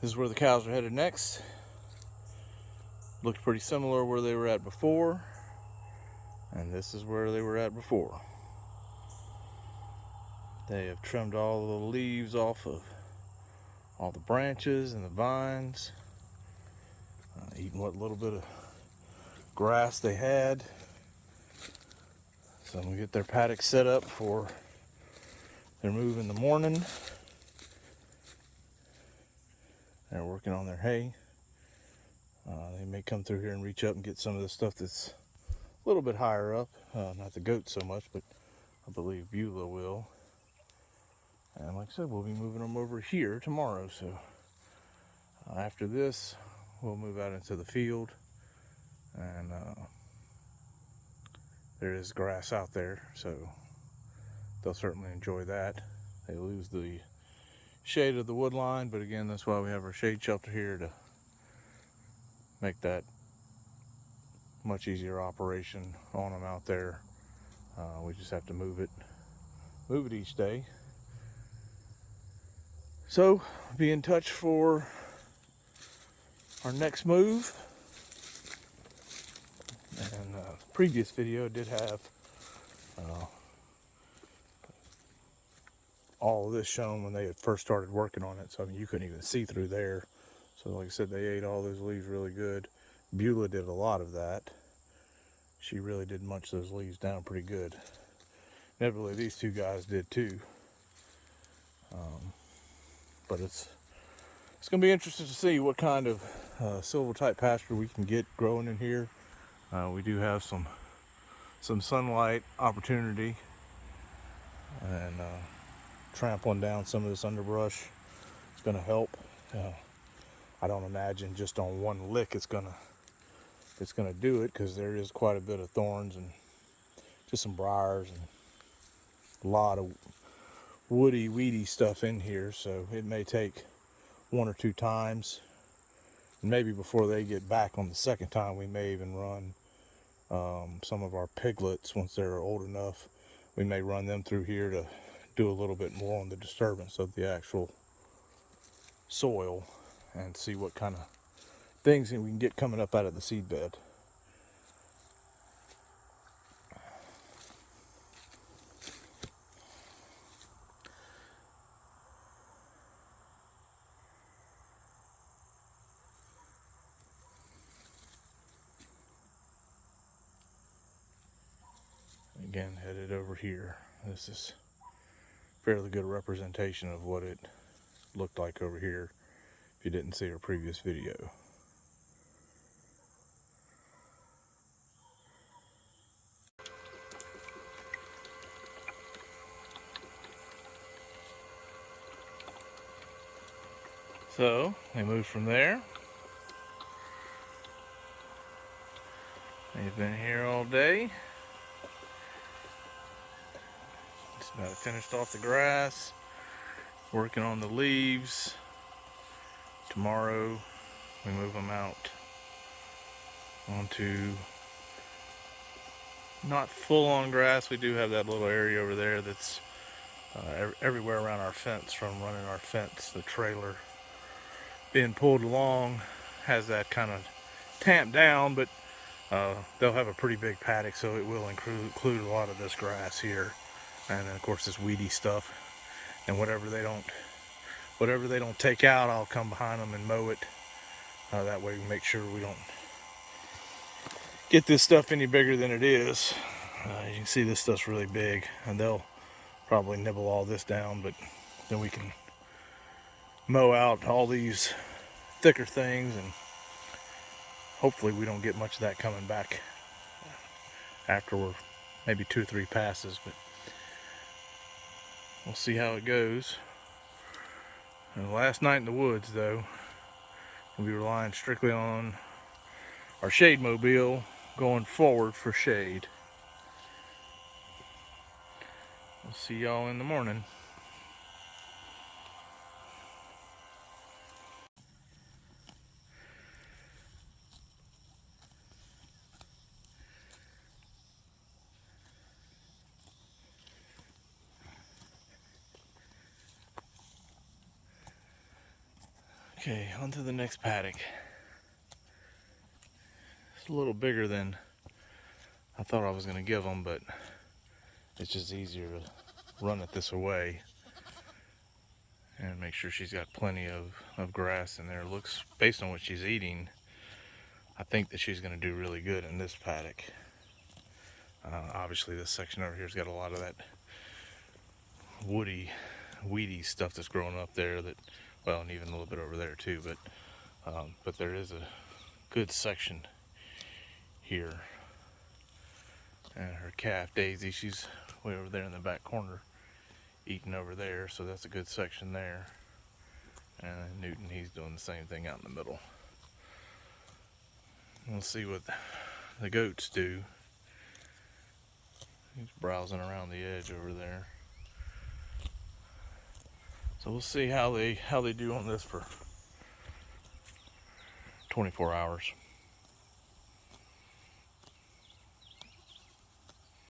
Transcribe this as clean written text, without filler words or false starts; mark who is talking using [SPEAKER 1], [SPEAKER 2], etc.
[SPEAKER 1] This is where the cows are headed next. Looks pretty similar where they were at before, and this is where they were at before. They have trimmed all the leaves off of all the branches and the vines, eating what little bit of grass they had. So I'm gonna get their paddock set up for their move in the morning. They're working on their hay. They may come through here and reach up and get some of the stuff that's a little bit higher up. Not the goats so much, but I believe Beulah will. And like I said, we'll be moving them over here tomorrow. So after this, we'll move out into the field. And there is grass out there, so they'll certainly enjoy that. They lose the shade of the wood line, but again, that's why we have our shade shelter here, to make that much easier operation on them out there. We just have to move it each day. So be in touch for our next move. And previous video did have all of this shown when they had first started working on it, so I mean, you couldn't even see through there. So like I said, they ate all those leaves really good. Beulah did a lot of that. She really did munch those leaves down pretty good. Inevitably, these two guys did too. But it's going to be interesting to see what kind of silver type pasture we can get growing in here. We do have some sunlight opportunity, and trampling down some of this underbrush is going to help. I don't imagine just on one lick it's gonna do it, because there is quite a bit of thorns and just some briars and a lot of woody, weedy stuff in here. So it may take one or two times, and maybe before they get back on the second time, we may even run some of our piglets. Once they're old enough, we may run them through here to do a little bit more on the disturbance of the actual soil, and see what kind of things we can get coming up out of the seed bed. Again, headed over here. This is fairly good representation of what it looked like over here if you didn't see our previous video. So they moved from there. They've been here all day. Just about finished off the grass, working on the leaves. Tomorrow we move them out onto not full on grass. We do have that little area over there that's everywhere around our fence, from running our fence. The trailer being pulled along has that kind of tamped down, but they'll have a pretty big paddock, so it will include a lot of this grass here, and then of course this weedy stuff. And whatever they don't take out, I'll come behind them and mow it. That way we make sure we don't get this stuff any bigger than it is. You can see this stuff's really big, and they'll probably nibble all this down, but then we can mow out all these thicker things, and hopefully we don't get much of that coming back after we're maybe 2 or 3 passes, but we'll see how it goes. And the last night in the woods, though, we'll be relying strictly on our shademobile going forward for shade. We'll see y'all in the morning. Okay, on to the next paddock. It's a little bigger than I thought I was going to give them, but it's just easier to run it this way and make sure she's got plenty of grass in there. Looks, based on what she's eating, I think that she's going to do really good in this paddock. Obviously this section over here's got a lot of that weedy stuff that's growing up there, that, well, and even a little bit over there too, but there is a good section here. And her calf Daisy, she's way over there in the back corner eating over there, so that's a good section there. And Newton, he's doing the same thing out in the middle. We'll see what the goats do. He's browsing around the edge over there. So we'll see how they do on this for 24 hours.